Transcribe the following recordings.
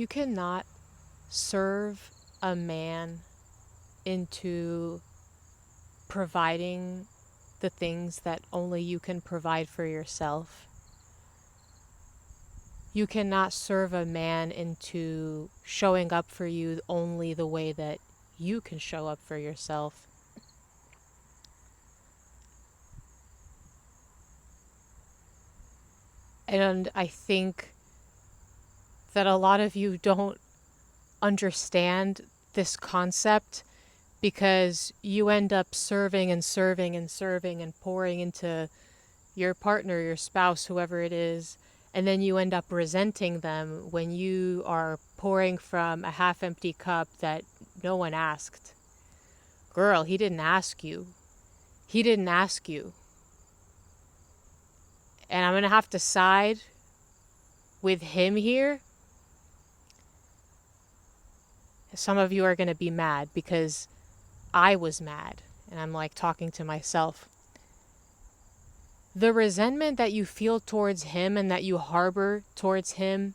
You cannot serve a man into providing the things that only you can provide for yourself. You cannot serve a man into showing up for you only the way that you can show up for yourself. And I think that a lot of you don't understand this concept because you end up serving and serving and serving and pouring into your partner, your spouse, whoever it is, and then you end up resenting them when you are pouring from a half empty cup that no one asked. Girl, he didn't ask you. He didn't ask you. And I'm going to have to side with him here. Some of you are going to be mad because I was mad. And I'm like talking to myself. The resentment that you feel towards him and that you harbor towards him,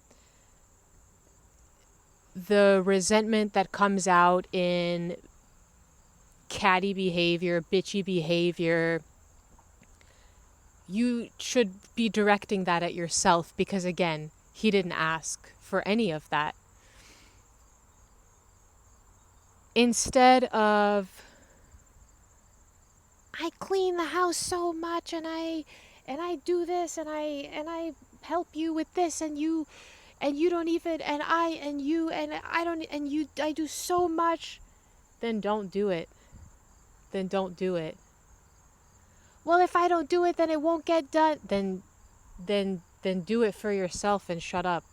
the resentment that comes out in catty behavior, bitchy behavior, you should be directing that at yourself because, again, he didn't ask for any of that. Instead of, I clean the house so much and I do this and I help you with this and you don't even, and I and you and I don't, and you, I do so much, then don't do it. Then don't do it. Well, if I don't do it, then it won't get done. Then do it for yourself and shut up.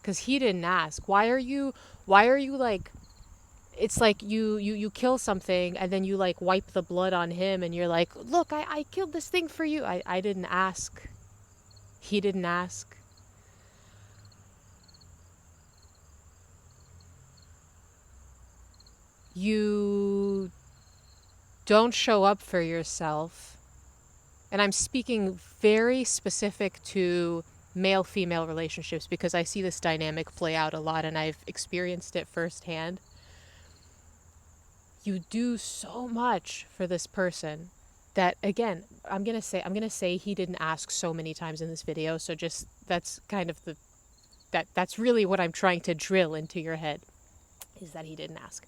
Cause he didn't ask. Why are you like? It's like you kill something and then you like wipe the blood on him and you're like, look, I killed this thing for you. I didn't ask. He didn't ask. You don't show up for yourself. And I'm speaking very specific to male-female relationships because I see this dynamic play out a lot and I've experienced it firsthand. You do so much for this person that, again, I'm gonna say he didn't ask so many times in this video, so just that's kind of that's really what I'm trying to drill into your head, is that he didn't ask.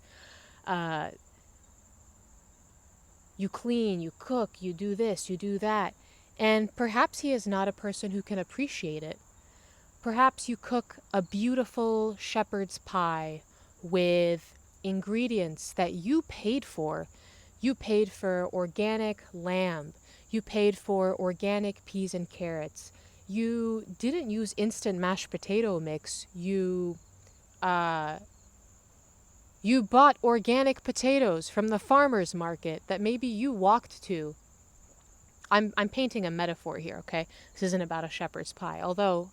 You clean, you cook, you do this, you do that. And perhaps he is not a person who can appreciate it. Perhaps you cook a beautiful shepherd's pie with ingredients that you paid for. You paid for organic lamb. You paid for organic peas and carrots. You didn't use instant mashed potato mix. You bought organic potatoes from the farmer's market that maybe you walked to. I'm painting a metaphor here, okay? This isn't about a shepherd's pie, although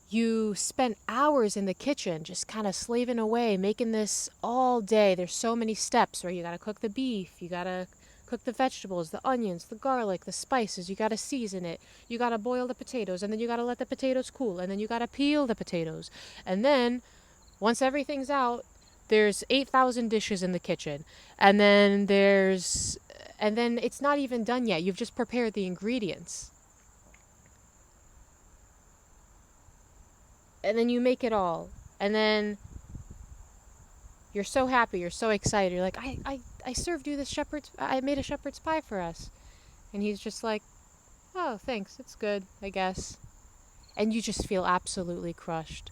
you spent hours in the kitchen just kind of slaving away, making this all day. There's so many steps, right? You gotta cook the beef, you gotta cook the vegetables, the onions, the garlic, the spices, you gotta season it, you gotta boil the potatoes, and then you gotta let the potatoes cool, and then you gotta peel the potatoes. And then, once everything's out, there's 8,000 dishes in the kitchen. And then it's not even done yet. You've just prepared the ingredients. And then you make it all. And then you're so happy, you're so excited. You're like, I served you this I made a shepherd's pie for us. And he's just like, oh, thanks, it's good, I guess. And you just feel absolutely crushed.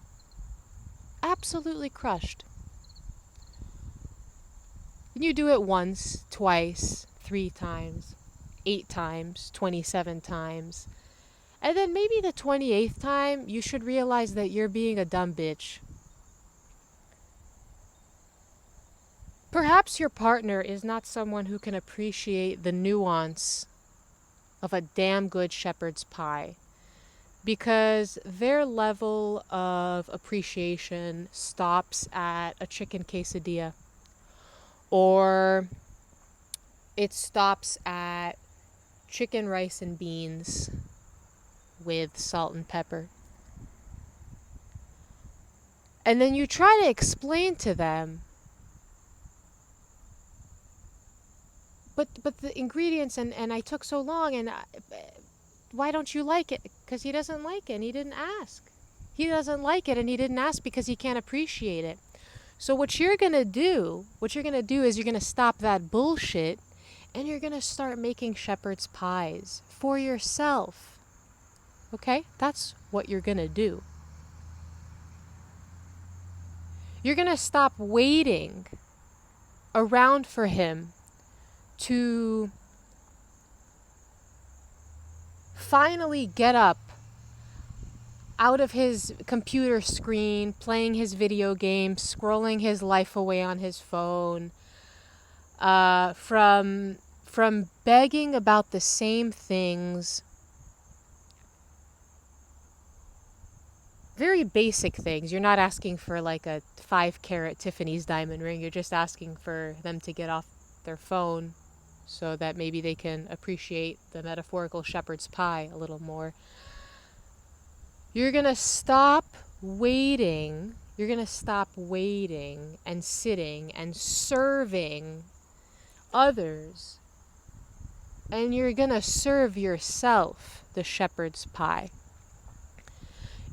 Absolutely crushed. And you do it once, twice, 3 times, 8 times, 27 times. And then maybe the 28th time, you should realize that you're being a dumb bitch. Perhaps your partner is not someone who can appreciate the nuance of a damn good shepherd's pie, because their level of appreciation stops at a chicken quesadilla, or it stops at chicken, rice, and beans with salt and pepper. And then you try to explain to them, but the ingredients, and I took so long, and why don't you like it? Because he doesn't like it and he didn't ask. He doesn't like it and he didn't ask because he can't appreciate it. So what you're going to do is you're going to stop that bullshit and you're going to start making shepherd's pies for yourself. Okay? That's what you're going to do. You're going to stop waiting around for him to finally get up out of his computer screen, playing his video game, scrolling his life away on his phone, from begging about the same things, very basic things. You're not asking for like a 5-carat Tiffany's diamond ring. You're just asking for them to get off their phone so that maybe they can appreciate the metaphorical shepherd's pie a little more. You're going to stop waiting. You're going to stop waiting and sitting and serving others. And you're going to serve yourself the shepherd's pie.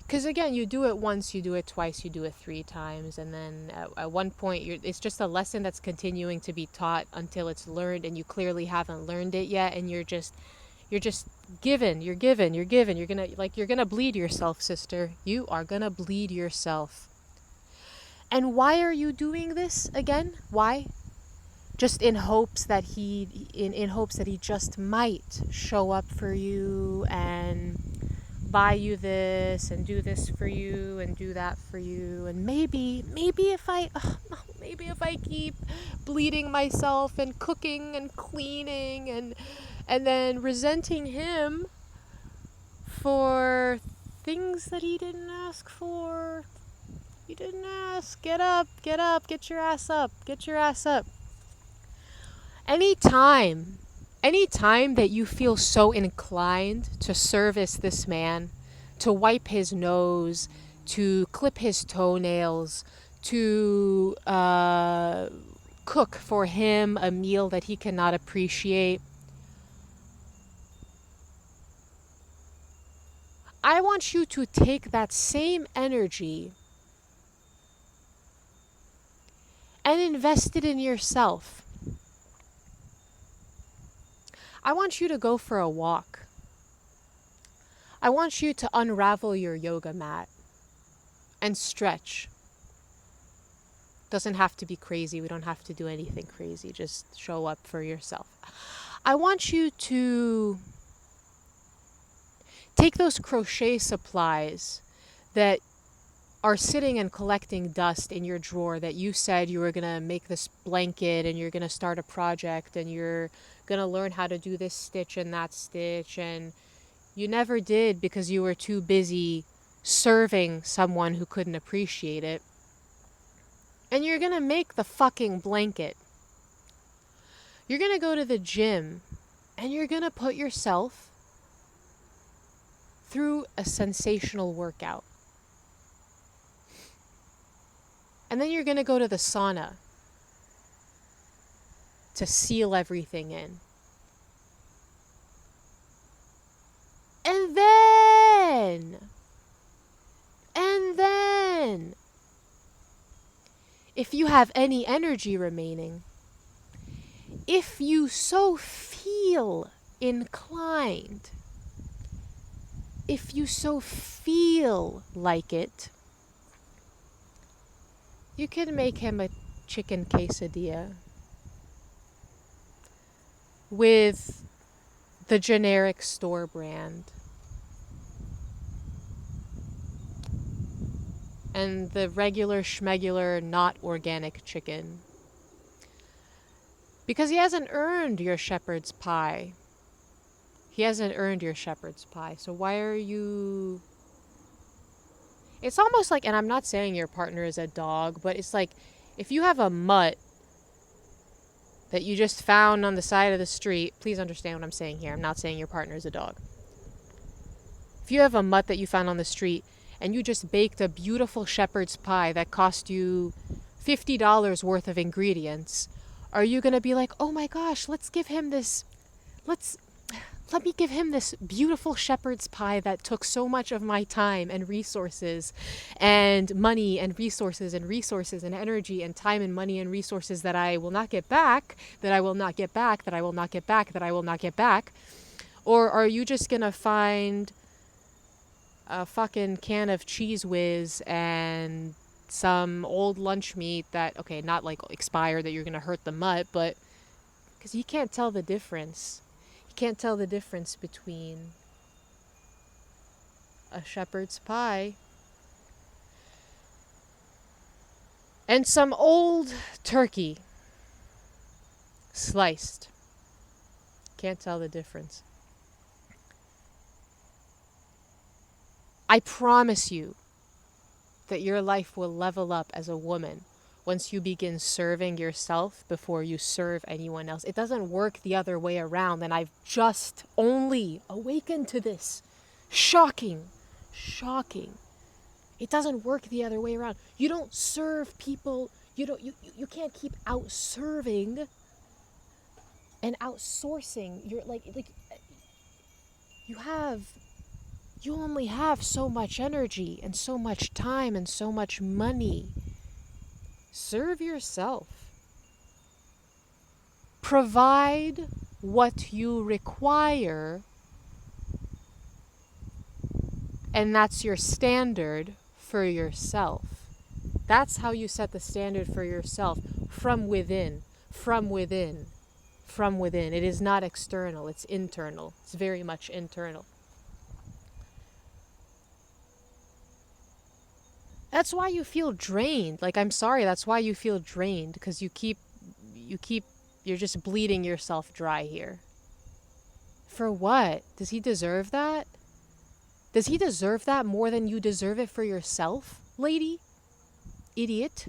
Because again, you do it once, you do it twice, you do it 3 times, and then at one point, it's just a lesson that's continuing to be taught until it's learned, and you clearly haven't learned it yet, and you're just giving. You're gonna bleed yourself, sister. You are gonna bleed yourself. And why are you doing this again? Why? Just in hopes that in hopes that he just might show up for you and buy you this and do this for you and do that for you, and maybe if I keep bleeding myself and cooking and cleaning and then resenting him for things that he didn't ask for. He didn't ask. Get up, get your ass up. Anytime that you feel so inclined to service this man, to wipe his nose, to clip his toenails, to cook for him a meal that he cannot appreciate, I want you to take that same energy and invest it in yourself. I want you to go for a walk. I want you to unravel your yoga mat and stretch. Doesn't have to be crazy. We don't have to do anything crazy. Just show up for yourself. I want you to take those crochet supplies that are sitting and collecting dust in your drawer that you said you were going to make this blanket and you're going to start a project and you're going to learn how to do this stitch and that stitch, and you never did because you were too busy serving someone who couldn't appreciate it. And you're going to make the fucking blanket. You're going to go to the gym and you're going to put yourself through a sensational workout. And then you're going to go to the sauna to seal everything in. And then, if you have any energy remaining, if you so feel inclined, if you so feel like it, you can make him a chicken quesadilla with the generic store brand and the regular schmegular not organic chicken, because he hasn't earned your shepherd's pie. So why are you... It's almost like, and I'm not saying your partner is a dog, but it's like if you have a mutt that you just found on the side of the street, please understand what I'm saying here. I'm not saying your partner is a dog. If you have a mutt that you found on the street and you just baked a beautiful shepherd's pie that cost you $50 worth of ingredients, are you going to be like, oh my gosh, let's let me give him this beautiful shepherd's pie that took so much of my time and resources and money and resources and energy and time and money and resources that I will not get back, that I will not get back, that I will not get back, that I will not get back? Or are you just going to find a fucking can of Cheese Whiz and some old lunch meat that, okay, not like expired that you're going to hurt the mutt, but because you can't tell the difference. You can't tell the difference between a shepherd's pie and some old turkey sliced. Can't tell the difference. I promise you that your life will level up as a woman once you begin serving yourself before you serve anyone else. It doesn't work the other way around, and I've just only awakened to this. Shocking. It doesn't work the other way around. You don't serve people. You can't keep out serving and outsourcing. You're like you only have so much energy and so much time and so much money. Serve yourself. Provide what you require, and that's your standard for yourself. That's how you set the standard for yourself, from within. It is not external, it's internal. It's very much internal. That's why you feel drained. Like, I'm sorry, that's why you feel drained, because you're just bleeding yourself dry here. For what? Does he deserve that? Does he deserve that more than you deserve it for yourself, lady? Idiot.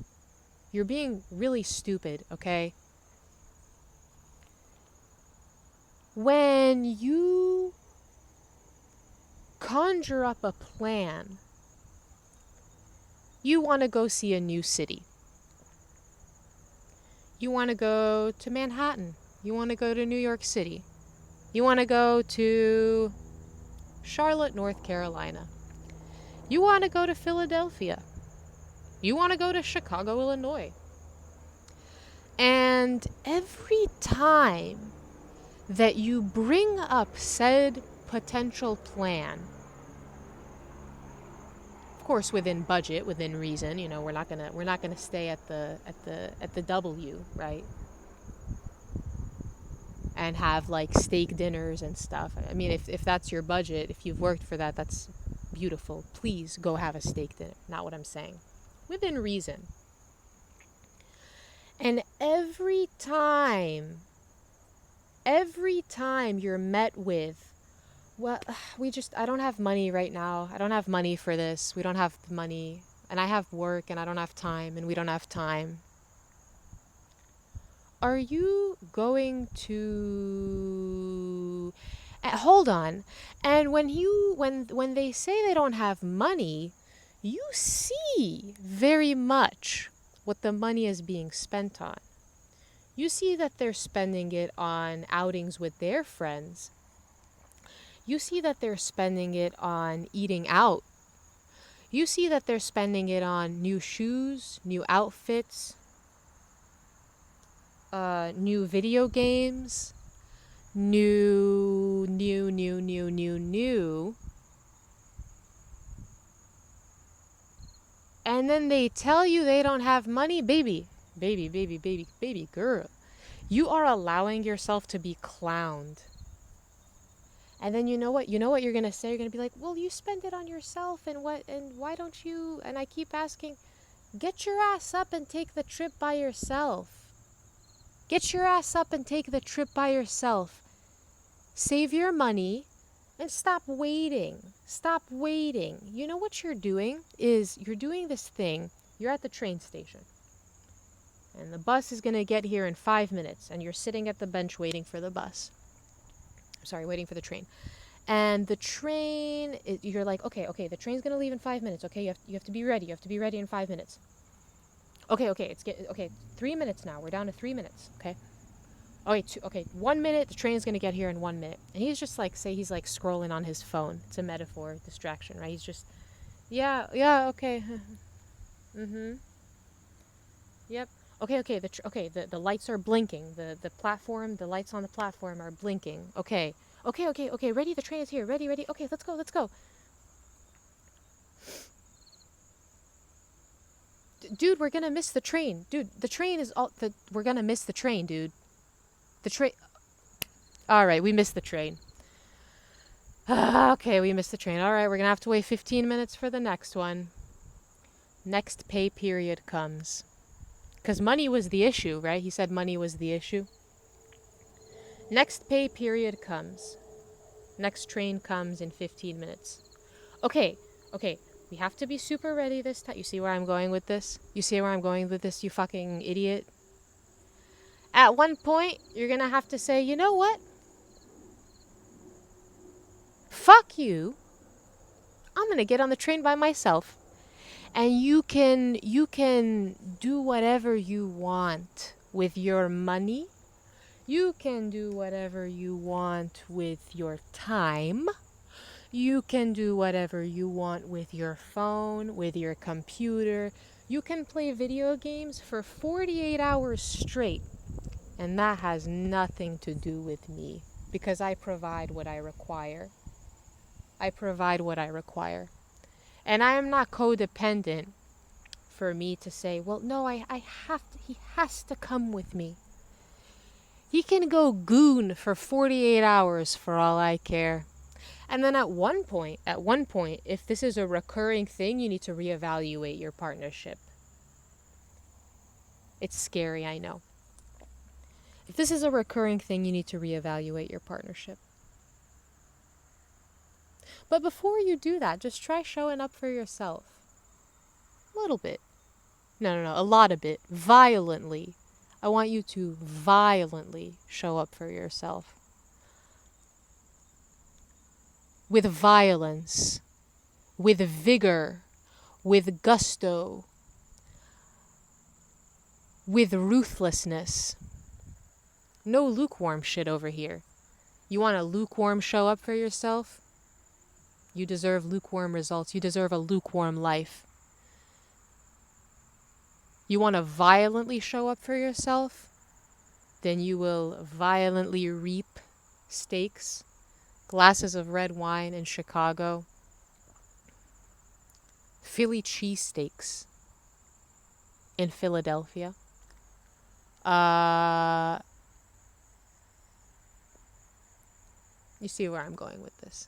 You're being really stupid, okay? When you conjure up a plan, you want to go see a new city. You want to go to Manhattan. You want to go to New York City. You want to go to Charlotte, North Carolina. You want to go to Philadelphia. You want to go to Chicago, Illinois. And every time that you bring up said potential plan, of course within budget, within reason, we're not gonna stay at the W, right? And have like steak dinners and stuff. I mean, if that's your budget, if you've worked for that, that's beautiful. Please go have a steak dinner. Not what I'm saying. Within reason. And every time you're met with, well, I don't have money right now. I don't have money for this. We don't have the money. And I have work and I don't have time and we don't have time. Are you going to... hold on. And when they say they don't have money, you see very much what the money is being spent on. You see that they're spending it on outings with their friends. You see that they're spending it on eating out. You see that they're spending it on new shoes, new outfits, new video games, new. And then they tell you they don't have money. Baby girl. You are allowing yourself to be clowned. And then you know what you're going to say? You're going to be like, well, you spend it on yourself and why don't you? And I keep asking, get your ass up and take the trip by yourself. Get your ass up and take the trip by yourself. Save your money and stop waiting. Stop waiting. You know what you're doing is you're doing this thing. You're at the train station. And the bus is going to get here in 5 minutes. And you're sitting at the bench waiting for the bus. Sorry, waiting for the train. And the train, you're like, okay, the train's gonna leave in 5 minutes. Okay, you have to be ready. You have to be ready in 5 minutes. Okay, 3 minutes now. We're down to 3 minutes. Okay. Okay, 1 minute. The train's gonna get here in 1 minute. And he's just like, say he's like scrolling on his phone. It's a metaphor, distraction, right? He's just, yeah, okay. Mm-hmm. Yep. Okay. The lights are blinking. The platform, the lights on the platform are blinking. Okay. Okay. Ready? The train is here. Ready. Okay, let's go. Dude, we're gonna miss the train. Dude, the train is all. We're gonna miss the train, dude. The train. All right, we missed the train. Okay, we missed the train. All right, we're gonna have to wait 15 minutes for the next one. Next pay period comes. Because money was the issue, right? He said money was the issue. Next pay period comes. Next train comes in 15 minutes. Okay. We have to be super ready this time. You see where I'm going with this? You fucking idiot? At one point, you're gonna have to say, you know what? Fuck you. I'm gonna get on the train by myself. And you can do whatever you want with your money. You can do whatever you want with your time. You can do whatever you want with your phone, with your computer. You can play video games for 48 hours straight. And that has nothing to do with me because I provide what I require. And I am not codependent for me to say, well, no, he has to come with me. He can go goon for 48 hours for all I care. And then at one point, if this is a recurring thing, you need to reevaluate your partnership. It's scary, I know. If this is a recurring thing, you need to reevaluate your partnership. But before you do that, just try showing up for yourself. A little bit. No, a lot of it. Violently. I want you to violently show up for yourself. With violence, with vigor, with gusto, with ruthlessness. No lukewarm shit over here. You want a lukewarm show up for yourself? You deserve lukewarm results. You deserve a lukewarm life. You want to violently show up for yourself? Then you will violently reap steaks, glasses of red wine in Chicago, Philly cheesesteaks in Philadelphia. You see where I'm going with this.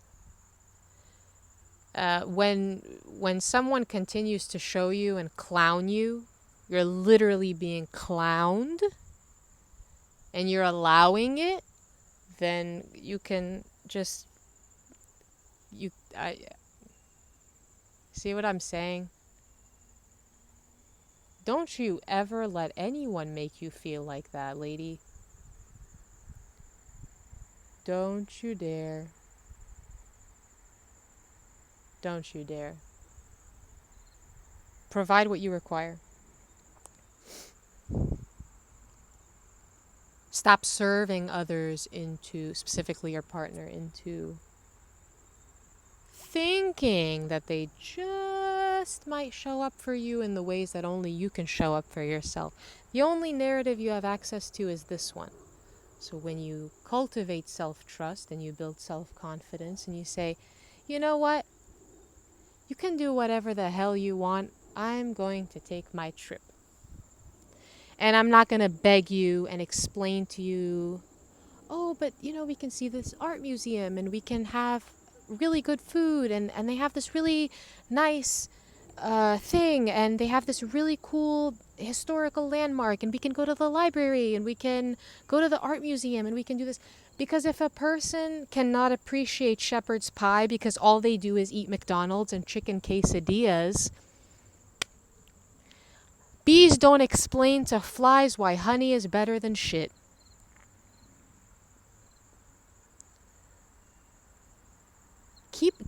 When someone continues to show you and clown you, you're literally being clowned, and you're allowing it, then you can just, see what I'm saying? Don't you ever let anyone make you feel like that, lady. Don't you dare. Don't you dare. Provide what you require. Stop serving others into, specifically your partner, into thinking that they just might show up for you in the ways that only you can show up for yourself. The only narrative you have access to is this one. So when you cultivate self-trust and you build self-confidence and you say, you know what? You can do whatever the hell you want. I'm going to take my trip. And I'm not going to beg you and explain to you, oh, but we can see this art museum and we can have really good food and they have this really nice thing and they have this really cool historical landmark and we can go to the library and we can go to the art museum and we can do this. Because if a person cannot appreciate shepherd's pie because all they do is eat McDonald's and chicken quesadillas, bees don't explain to flies why honey is better than shit.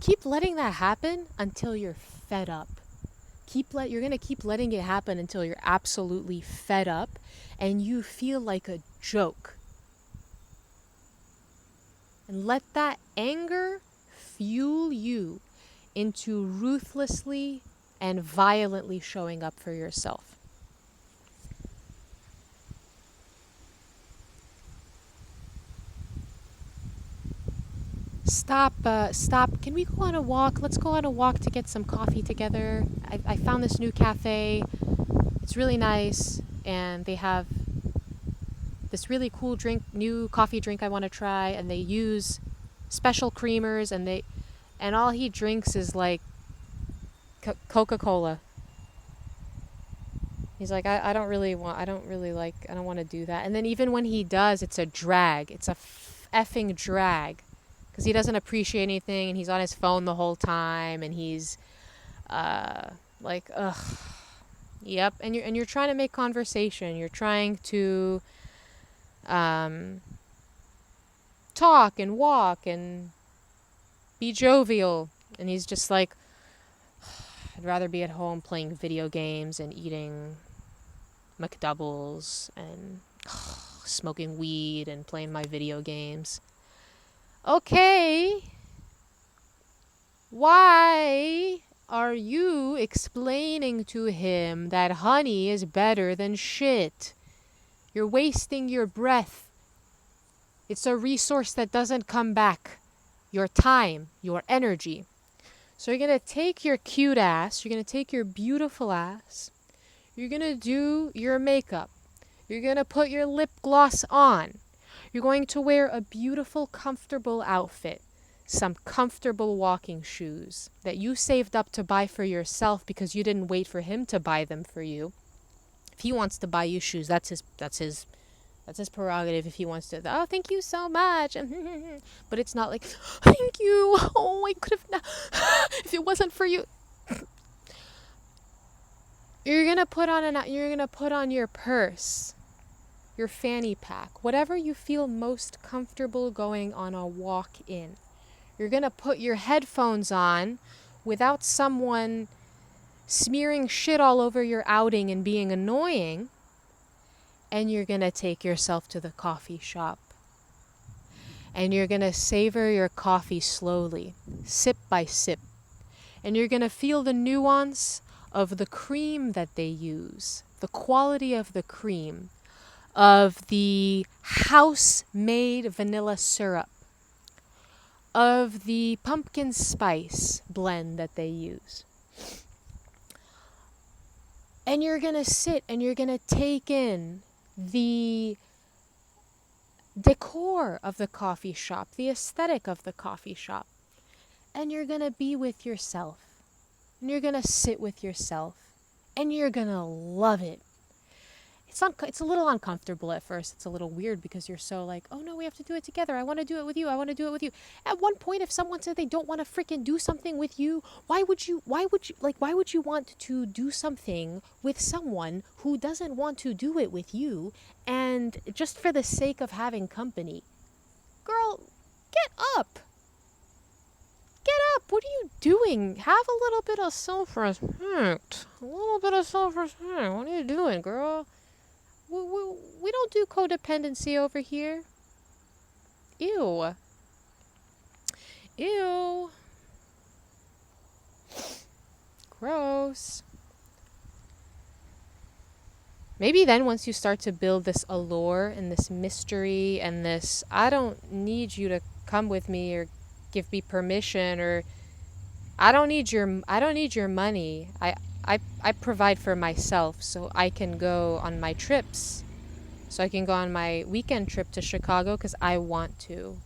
keep letting that happen until you're fed up. You're going to keep letting it happen until you're absolutely fed up and you feel like a joke. And let that anger fuel you into ruthlessly and violently showing up for yourself. Stop. Can we go on a walk? Let's go on a walk to get some coffee together. I found this new cafe. It's really nice, and they have this really cool new coffee drink I want to try, and they use special creamers, and all he drinks is like Coca-Cola. He's like, I don't want to do that. And then even when he does, it's a drag. It's a effing drag. Because he doesn't appreciate anything, and he's on his phone the whole time, and he's like, ugh. Yep. And you're trying to make conversation. You're trying to talk and walk and be jovial. And he's just like, I'd rather be at home playing video games and eating McDoubles and smoking weed and playing my video games. Okay. Why are you explaining to him that honey is better than shit? You're wasting your breath. It's a resource that doesn't come back. Your time, your energy. So you're going to take your cute ass, you're going to take your beautiful ass, you're going to do your makeup, you're going to put your lip gloss on, you're going to wear a beautiful, comfortable outfit, some comfortable walking shoes that you saved up to buy for yourself because you didn't wait for him to buy them for you. If he wants to buy you shoes, that's his prerogative. If he wants to, oh, thank you so much. But it's not like, thank you. Oh, I could have not. If it wasn't for you. You're gonna put on your purse, your fanny pack, whatever you feel most comfortable going on a walk in. You're gonna put your headphones on without someone smearing shit all over your outing and being annoying. And you're going to take yourself to the coffee shop. And you're going to savor your coffee slowly, sip by sip. And you're going to feel the nuance of the cream that they use, the quality of the cream, of the house-made vanilla syrup, of the pumpkin spice blend that they use. And you're going to sit and you're going to take in the decor of the coffee shop, the aesthetic of the coffee shop. And you're going to be with yourself. And you're going to sit with yourself. And you're going to love it. It's a little uncomfortable at first. It's a little weird because you're so like, oh no, we have to do it together. I want to do it with you. I want to do it with you. At one point, if someone said they don't want to freaking do something with you, why would you want to do something with someone who doesn't want to do it with you and just for the sake of having company? Girl, get up. Get up. What are you doing? Have a little bit of self-respect. What are you doing, girl? We don't do codependency over here. Ew. Ew. Gross. Maybe then once you start to build this allure and this mystery and this, I don't need you to come with me or give me permission, or I don't need your money. I provide for myself so I can go on my trips. So I can go on my weekend trip to Chicago because I want to.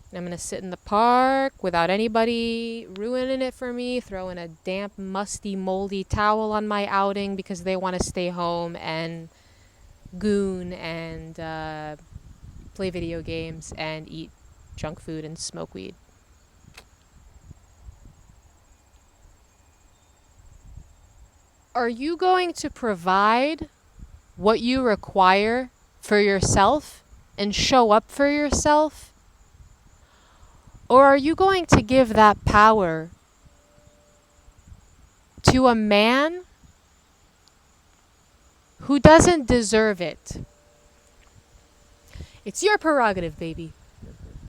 And I'm going to sit in the park without anybody ruining it for me, throwing a damp, musty, moldy towel on my outing because they want to stay home and goon and play video games and eat junk food and smoke weed. Are you going to provide what you require for yourself and show up for yourself? Or are you going to give that power to a man who doesn't deserve it? It's your prerogative, baby.